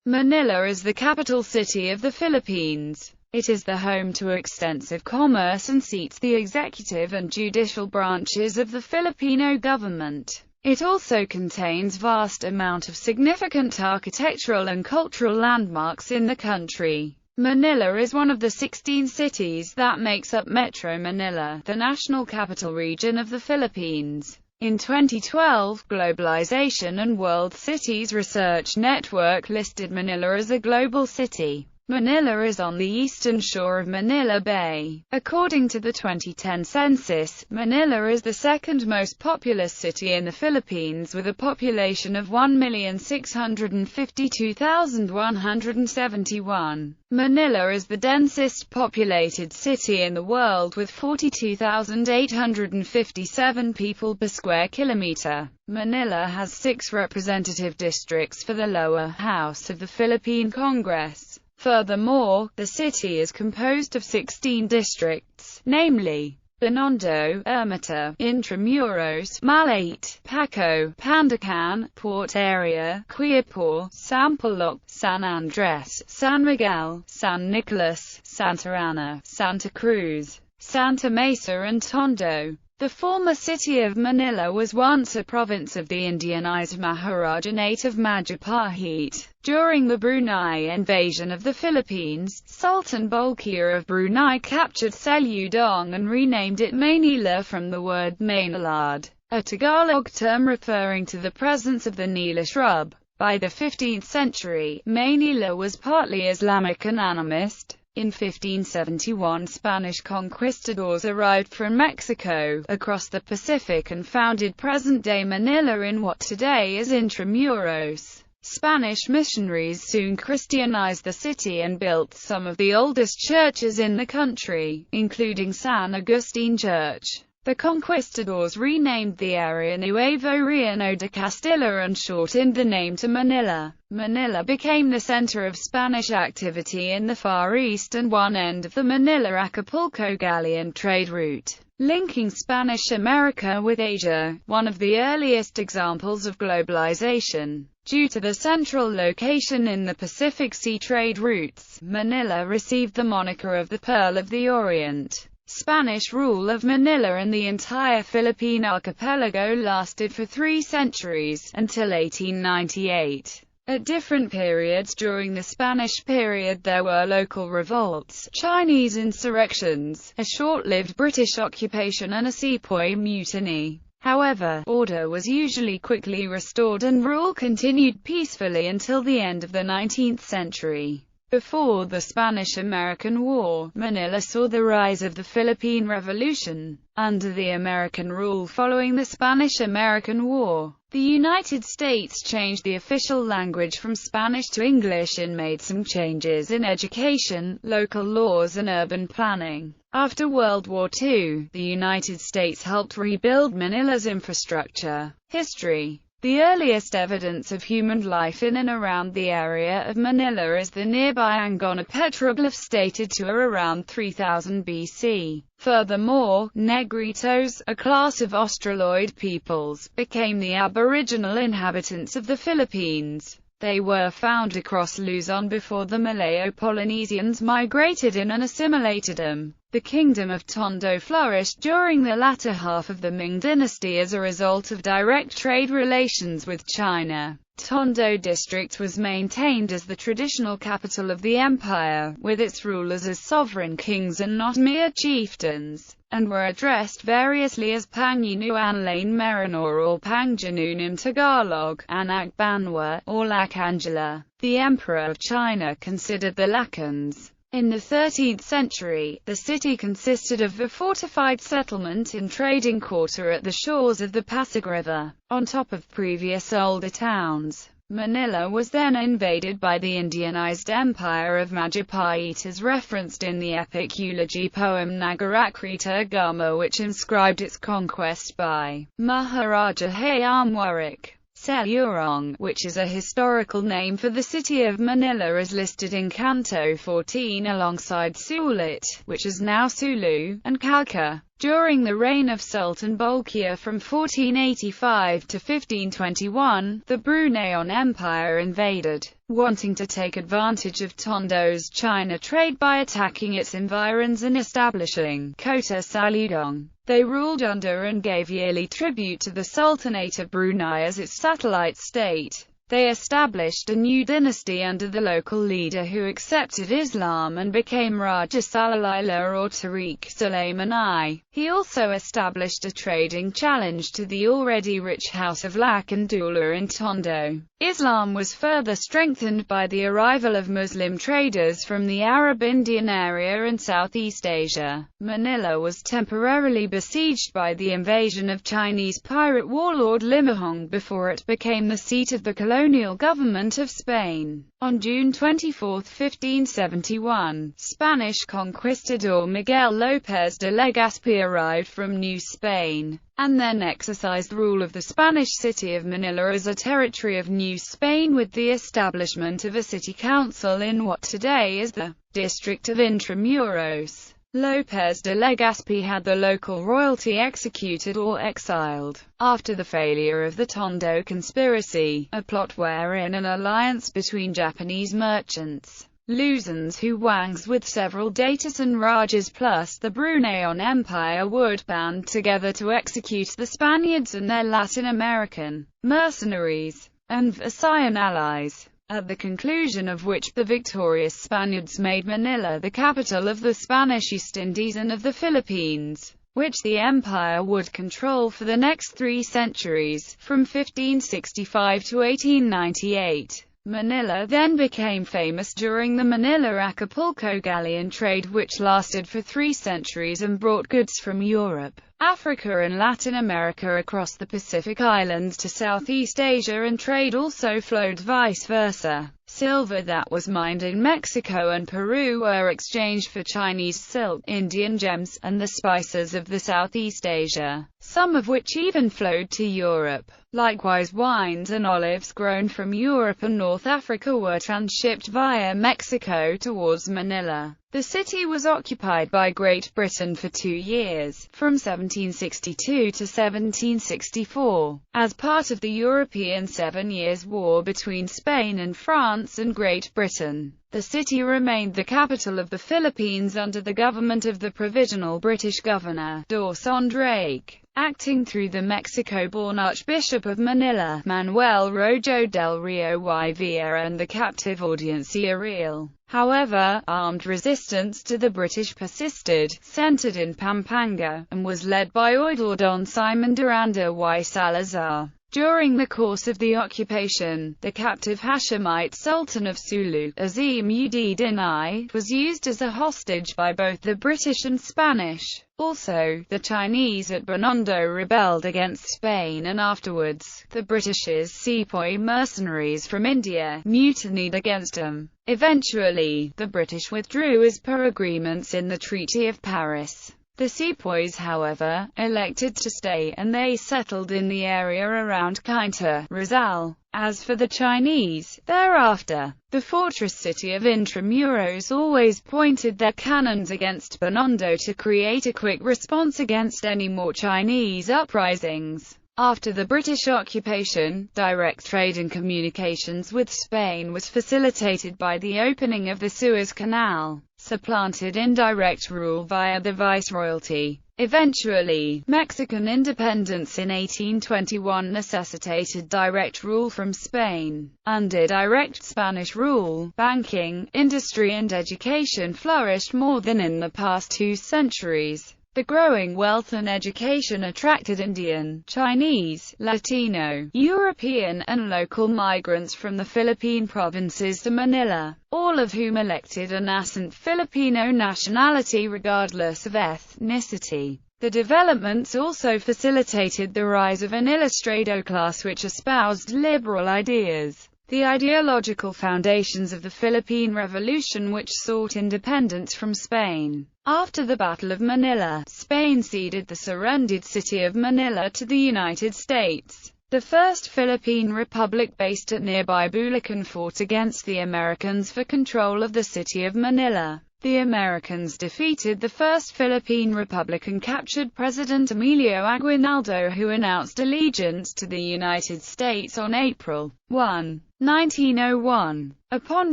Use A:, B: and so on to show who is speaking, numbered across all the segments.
A: Manila is the capital city of the Philippines. It is the home to extensive commerce and seats the executive and judicial branches of the Filipino government. It also contains vast amount of significant architectural and cultural landmarks in the country. Manila is one of the 16 cities that makes up Metro Manila, the national capital region of the Philippines. In 2012, Globalization and World Cities Research Network listed Manila as a global city. Manila is on the eastern shore of Manila Bay. According to the 2010 census, Manila is the second most populous city in the Philippines with a population of 1,652,171. Manila is the densest populated city in the world with 42,857 people per square kilometer. Manila has 6 representative districts for the lower house of the Philippine Congress. Furthermore, the city is composed of 16 districts, namely, Binondo, Ermita, Intramuros, Malate, Paco, Pandacan, Port Area, Quiapo, Sampaloc, San Andres, San Miguel, San Nicolas, Santa Ana, Santa Cruz, Santa Mesa and Tondo. The former city of Manila was once a province of the Indianized Maharajanate of Majapahit. During the Brunei invasion of the Philippines, Sultan Bolkiah of Brunei captured Seludong and renamed it Maynila from the word Maynilad, a Tagalog term referring to the presence of the Nila shrub. By the 15th century, Maynila was partly Islamic and animist. In 1571, Spanish conquistadors arrived from Mexico, across the Pacific and founded present-day Manila in what today is Intramuros. Spanish missionaries soon Christianized the city and built some of the oldest churches in the country, including San Agustin Church. The conquistadors renamed the area Nuevo Reino de Castilla and shortened the name to Manila. Manila became the center of Spanish activity in the Far East and one end of the Manila-Acapulco galleon trade route, linking Spanish America with Asia, one of the earliest examples of globalization. Due to the central location in the Pacific Sea trade routes, Manila received the moniker of the Pearl of the Orient. Spanish rule of Manila and the entire Philippine archipelago lasted for 3 centuries, until 1898. At different periods during the Spanish period there were local revolts, Chinese insurrections, a short-lived British occupation and a sepoy mutiny. However, order was usually quickly restored and rule continued peacefully until the end of the 19th century. Before the Spanish-American War, Manila saw the rise of the Philippine Revolution. Under the American rule following the Spanish-American War, the United States changed the official language from Spanish to English and made some changes in education, local laws and urban planning. After World War II, the United States helped rebuild Manila's infrastructure. History. The earliest evidence of human life in and around the area of Manila is the nearby Angona petroglyphs dated to around 3000 BC. Furthermore, Negritos, a class of Australoid peoples, became the aboriginal inhabitants of the Philippines. They were found across Luzon before the Malayo-Polynesians migrated in and assimilated them. The Kingdom of Tondo flourished during the latter half of the Ming dynasty as a result of direct trade relations with China. Tondo District was maintained as the traditional capital of the empire, with its rulers as sovereign kings and not mere chieftains, and were addressed variously as Panginuan Lane Meronor or Pangjanun in Tagalog, Anak Banwa, or Lakangela. The Emperor of China considered the Lakans. In the 13th century, the city consisted of a fortified settlement and trading quarter at the shores of the Pasig River, on top of previous older towns. Manila was then invaded by the Indianized Empire of Majapahit as referenced in the epic eulogy poem Nagarakrita Gama, which inscribed its conquest by Maharaja Hayam Wuruk. Selurong, which is a historical name for the city of Manila, is listed in Canto 14 alongside Sulit, which is now Sulu, and Kalka. During the reign of Sultan Bolkiah from 1485 to 1521, the Bruneian Empire invaded, wanting to take advantage of Tondo's China trade by attacking its environs and establishing Kota Saludong. They ruled under and gave yearly tribute to the Sultanate of Brunei as its satellite state. They established a new dynasty under the local leader who accepted Islam and became Raja Salalila or Tariq Sulaiman I. He also established a trading challenge to the already rich House of Lak and Dula in Tondo. Islam was further strengthened by the arrival of Muslim traders from the Arab Indian area and Southeast Asia. Manila was temporarily besieged by the invasion of Chinese pirate warlord Limahong before it became the seat of the colonial government of Spain. On June 24, 1571, Spanish conquistador Miguel López de Legazpi arrived from New Spain, and then exercised rule of the Spanish city of Manila as a territory of New Spain with the establishment of a city council in what today is the district of Intramuros. López de Legazpi had the local royalty executed or exiled. After the failure of the Tondo conspiracy, a plot wherein an alliance between Japanese merchants, Luzons Huangs with several Datasan Rajas plus the Bruneian Empire would band together to execute the Spaniards and their Latin American mercenaries and Visayan allies, at the conclusion of which the victorious Spaniards made Manila the capital of the Spanish East Indies and of the Philippines, which the empire would control for the next 3 centuries, from 1565 to 1898. Manila then became famous during the Manila-Acapulco galleon trade, which lasted for 3 centuries and brought goods from Europe, Africa and Latin America across the Pacific Islands to Southeast Asia, and trade also flowed vice versa. Silver that was mined in Mexico and Peru were exchanged for Chinese silk, Indian gems, and the spices of the Southeast Asia, some of which even flowed to Europe. Likewise, wines and olives grown from Europe and North Africa were transshipped via Mexico towards Manila. The city was occupied by Great Britain for 2 years, from 1762 to 1764, as part of the European 7 Years' War between Spain and France and Great Britain. The city remained the capital of the Philippines under the government of the Provisional British Governor, Dawson Drake, acting through the Mexico-born Archbishop of Manila, Manuel Rojo del Rio y Vieira, and the captive Audiencia Real. However, armed resistance to the British persisted, centered in Pampanga, and was led by Oidor Don Simon Duranda y Salazar. During the course of the occupation, the captive Hashemite Sultan of Sulu, Azim ud-Din I, was used as a hostage by both the British and Spanish. Also, the Chinese at Binondo rebelled against Spain, and afterwards, the British's sepoy mercenaries from India mutinied against them. Eventually, the British withdrew as per agreements in the Treaty of Paris. The sepoys, however, elected to stay, and they settled in the area around Cainta, Rizal. As for the Chinese, thereafter, the fortress city of Intramuros always pointed their cannons against Binondo to create a quick response against any more Chinese uprisings. After the British occupation, direct trade and communications with Spain was facilitated by the opening of the Suez Canal, supplanted indirect rule via the Viceroyalty. Eventually, Mexican independence in 1821 necessitated direct rule from Spain. Under direct Spanish rule, banking, industry and education flourished more than in the past 2 centuries. The growing wealth and education attracted Indian, Chinese, Latino, European, and local migrants from the Philippine provinces to Manila, all of whom elected a nascent Filipino nationality regardless of ethnicity. The developments also facilitated the rise of an ilustrado class which espoused liberal ideas. The ideological foundations of the Philippine Revolution, which sought independence from Spain. After the Battle of Manila, Spain ceded the surrendered city of Manila to the United States. The First Philippine Republic, based at nearby Bulacan, fought against the Americans for control of the city of Manila. The Americans defeated the First Philippine Republic and captured President Emilio Aguinaldo, who announced allegiance to the United States on April 1, 1901. Upon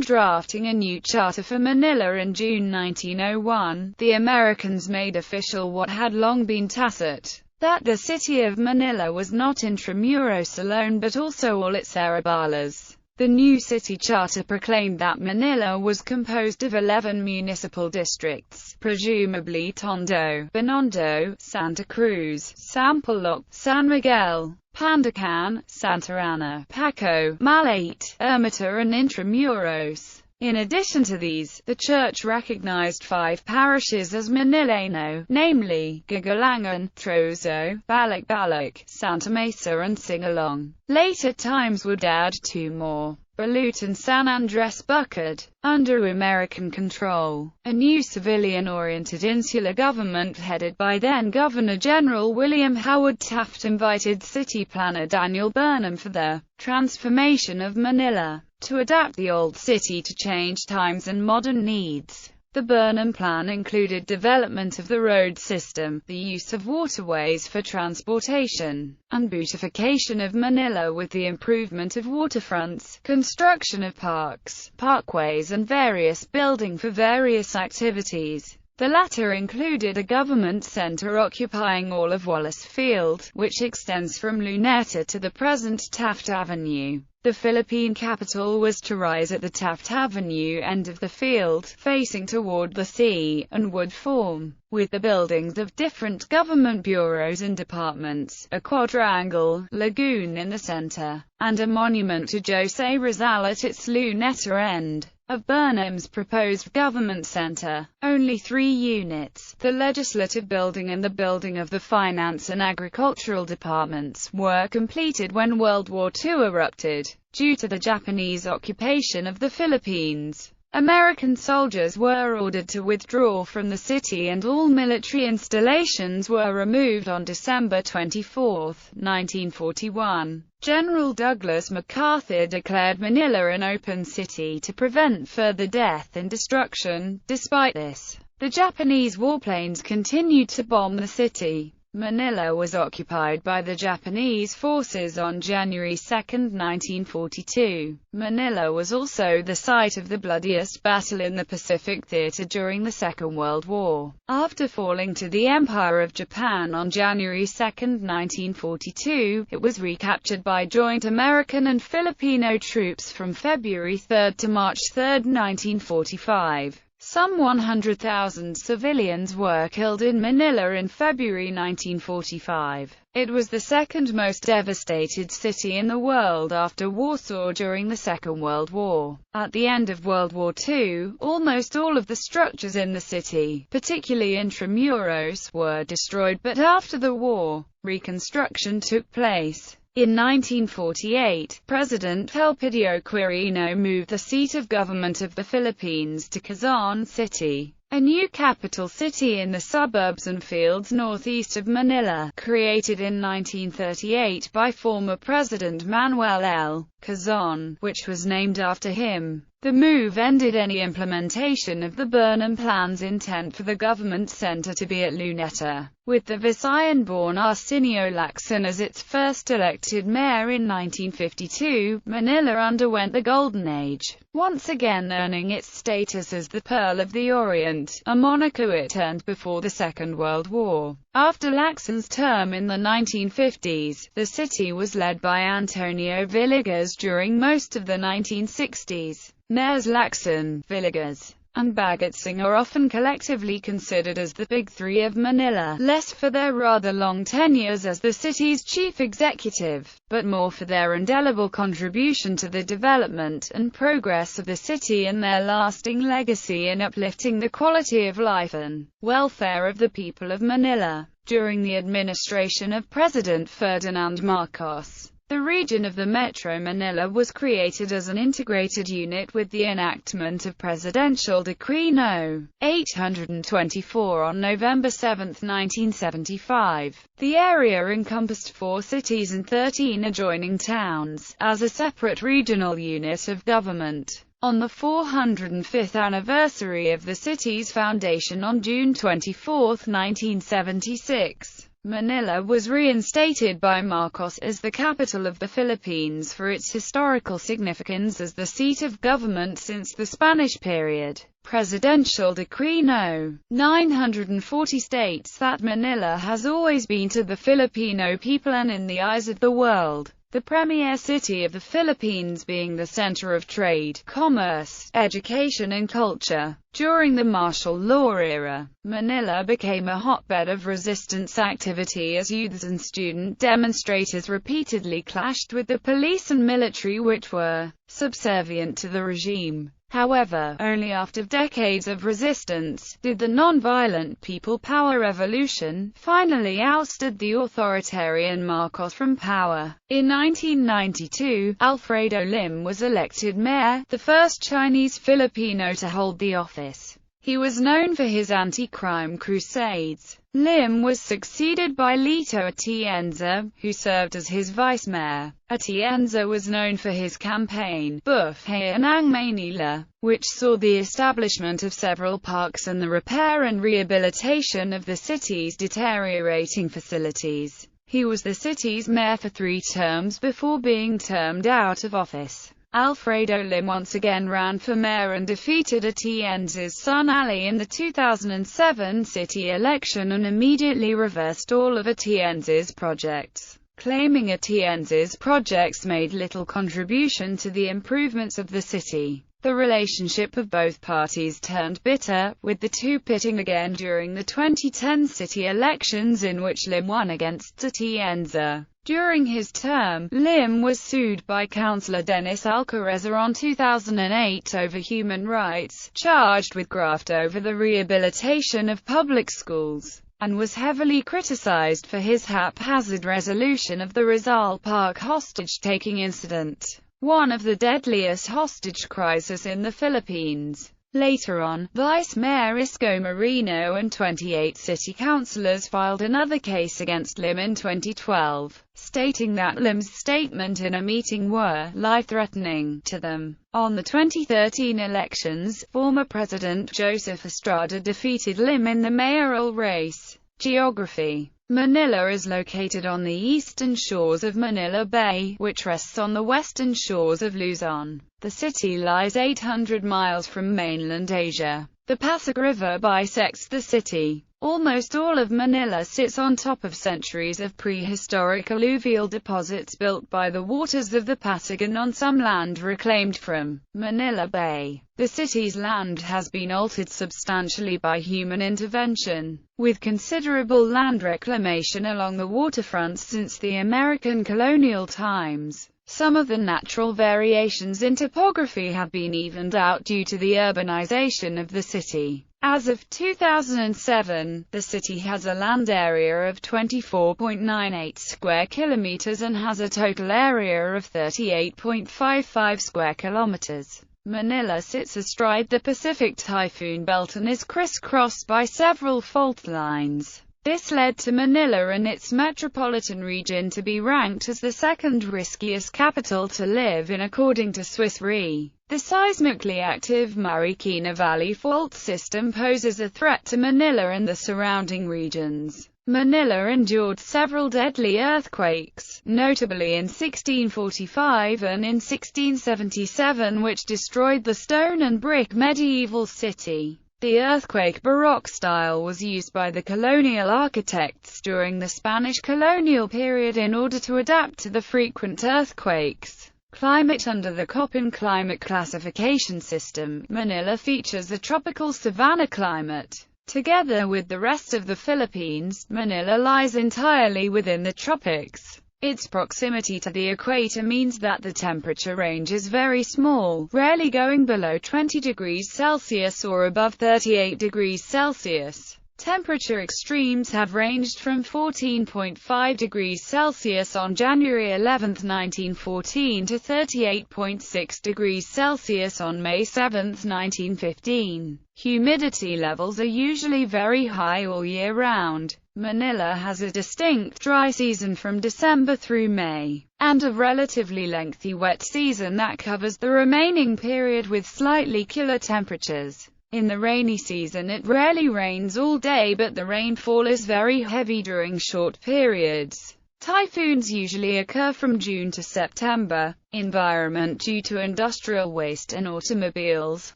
A: drafting a new charter for Manila in June 1901, the Americans made official what had long been tacit, that the city of Manila was not intramuros alone but also all its arabalas. The new city charter proclaimed that Manila was composed of 11 municipal districts, presumably Tondo, Binondo, Santa Cruz, Sampaloc, San Miguel, Pandacan, Santa Ana, Paco, Malate, Ermita and Intramuros. In addition to these, the church recognized 5 parishes as Manileno, namely, Gagalangan, Trozo, Balak-Balak, Santa Mesa and Singalong. Later times would add 2 more, Balut and San Andres Bukid. Under American control, a new civilian-oriented insular government headed by then-Governor-General William Howard Taft invited city planner Daniel Burnham for the transformation of Manila, to adapt the old city to changed times and modern needs. The Burnham Plan included development of the road system, the use of waterways for transportation, and beautification of Manila with the improvement of waterfronts, construction of parks, parkways and various building for various activities. The latter included a government center occupying all of Wallace Field, which extends from Luneta to the present Taft Avenue. The Philippine capital was to rise at the Taft Avenue end of the field, facing toward the sea, and would form, with the buildings of different government bureaus and departments, a quadrangle, lagoon in the center, and a monument to Jose Rizal at its Luneta end. Of Burnham's proposed government center, only 3 units, the legislative building and the building of the finance and agricultural departments, were completed when World War II erupted. Due to the Japanese occupation of the Philippines, American soldiers were ordered to withdraw from the city and all military installations were removed on December 24, 1941. General Douglas MacArthur declared Manila an open city to prevent further death and destruction. Despite this, the Japanese warplanes continued to bomb the city. Manila was occupied by the Japanese forces on January 2, 1942. Manila was also the site of the bloodiest battle in the Pacific Theater during the Second World War. After falling to the Empire of Japan on January 2, 1942, it was recaptured by joint American and Filipino troops from February 3 to March 3, 1945. Some 100,000 civilians were killed in Manila in February 1945. It was the second most devastated city in the world after Warsaw during the Second World War. At the end of World War II, almost all of the structures in the city, particularly intramuros, were destroyed, but after the war, reconstruction took place. In 1948, President Elpidio Quirino moved the seat of government of the Philippines to Quezon City, a new capital city in the suburbs and fields northeast of Manila, created in 1938 by former President Manuel L. Quezon, which was named after him. The move ended any implementation of the Burnham Plan's intent for the government center to be at Luneta, with the Visayan-born Arsenio Lacson as its first elected mayor in 1952. Manila underwent the Golden Age, once again earning its status as the Pearl of the Orient, a moniker it earned before the Second World War. After Lacson's term in the 1950s, the city was led by Antonio Villegas during most of the 1960s. Mayors Lacson, Villegas, and Bagatsing are often collectively considered as the Big Three of Manila, less for their rather long tenures as the city's chief executive, but more for their indelible contribution to the development and progress of the city and their lasting legacy in uplifting the quality of life and welfare of the people of Manila. During the administration of President Ferdinand Marcos, The region of the Metro Manila was created as an integrated unit with the enactment of Presidential Decree No. 824 on November 7, 1975. The area encompassed 4 cities and 13 adjoining towns, as a separate regional unit of government. On the 405th anniversary of the city's foundation on June 24, 1976, Manila was reinstated by Marcos as the capital of the Philippines for its historical significance as the seat of government since the Spanish period. Presidential Decree No. 940 states that Manila has always been to the Filipino people and in the eyes of the world, the premier city of the Philippines, being the center of trade, commerce, education and culture. During the martial law era, Manila became a hotbed of resistance activity as youths and student demonstrators repeatedly clashed with the police and military, which were subservient to the regime. However, only after decades of resistance did the non-violent People Power Revolution finally ousted the authoritarian Marcos from power. In 1992, Alfredo Lim was elected mayor, the first Chinese Filipino to hold the office. He was known for his anti-crime crusades. Lim was succeeded by Lito Atienza, who served as his vice-mayor. Atienza was known for his campaign, Buhay ng Manila, which saw the establishment of several parks and the repair and rehabilitation of the city's deteriorating facilities. He was the city's mayor for 3 terms before being termed out of office. Alfredo Lim once again ran for mayor and defeated Atienza's son Ali in the 2007 city election and immediately reversed all of Atienza's projects, claiming Atienza's projects made little contribution to the improvements of the city. The relationship of both parties turned bitter, with the two pitting again during the 2010 city elections in which Lim won against Atienza. During his term, Lim was sued by Councillor Dennis Alcareza on 2008 over human rights, charged with graft over the rehabilitation of public schools, and was heavily criticized for his haphazard resolution of the Rizal Park hostage-taking incident, one of the deadliest hostage crises in the Philippines. Later on, Vice Mayor Isko Moreno and 28 city councillors filed another case against Lim in 2012, stating that Lim's statement in a meeting were life-threatening to them. On the 2013 elections, former President Joseph Estrada defeated Lim in the mayoral race. Geography. Manila is located on the eastern shores of Manila Bay, which rests on the western shores of Luzon. The city lies 800 miles from mainland Asia. The Pasig River bisects the city. Almost all of Manila sits on top of centuries of prehistoric alluvial deposits built by the waters of the Pasig and on some land reclaimed from Manila Bay. The city's land has been altered substantially by human intervention, with considerable land reclamation along the waterfronts since the American colonial times. Some of the natural variations in topography have been evened out due to the urbanization of the city. As of 2007, the city has a land area of 24.98 square kilometers and has a total area of 38.55 square kilometers. Manila sits astride the Pacific Typhoon Belt and is crisscrossed by several fault lines. This led to Manila and its metropolitan region to be ranked as the second riskiest capital to live in according to Swiss Re. The seismically active Marikina Valley fault system poses a threat to Manila and the surrounding regions. Manila endured several deadly earthquakes, notably in 1645 and in 1677, which destroyed the stone and brick medieval city. The earthquake Baroque style was used by the colonial architects during the Spanish colonial period in order to adapt to the frequent earthquakes. Climate. Under the Köppen climate classification system, Manila features a tropical savanna climate. Together with the rest of the Philippines, Manila lies entirely within the tropics. Its proximity to the equator means that the temperature range is very small, rarely going below 20 degrees Celsius or above 38 degrees Celsius. Temperature extremes have ranged from 14.5 degrees Celsius on January 11, 1914 to 38.6 degrees Celsius on May 7, 1915. Humidity levels are usually very high all year round. Manila has a distinct dry season from December through May, and a relatively lengthy wet season that covers the remaining period with slightly cooler temperatures. In the rainy season it rarely rains all day, but the rainfall is very heavy during short periods. Typhoons usually occur from June to September. Environment. Due to industrial waste and automobiles,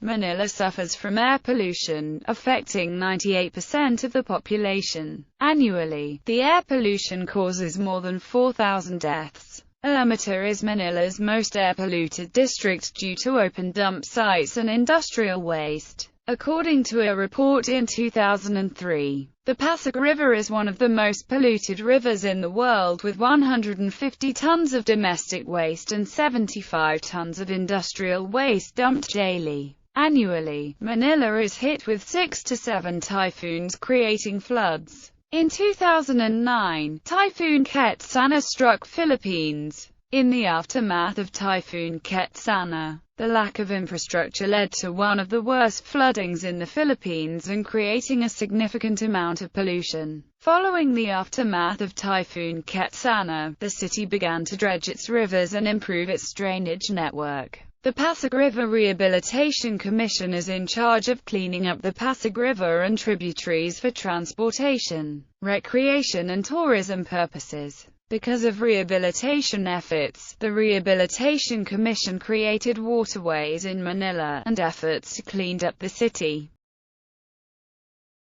A: Manila suffers from air pollution, affecting 98% of the population. Annually, the air pollution causes more than 4,000 deaths. Ermita is Manila's most air-polluted district due to open dump sites and industrial waste. According to a report in 2003, the Pasig River is one of the most polluted rivers in the world, with 150 tons of domestic waste and 75 tons of industrial waste dumped daily. Annually, Manila is hit with 6 to 7 typhoons, creating floods. In 2009, Typhoon Ketsana struck Philippines. In the aftermath of Typhoon Ketsana, the lack of infrastructure led to one of the worst floodings in the Philippines and creating a significant amount of pollution. Following the aftermath of Typhoon Ketsana, the city began to dredge its rivers and improve its drainage network. The Pasig River Rehabilitation Commission is in charge of cleaning up the Pasig River and tributaries for transportation, recreation and tourism purposes. Because of rehabilitation efforts, the Rehabilitation Commission created waterways in Manila, and efforts to clean up the city.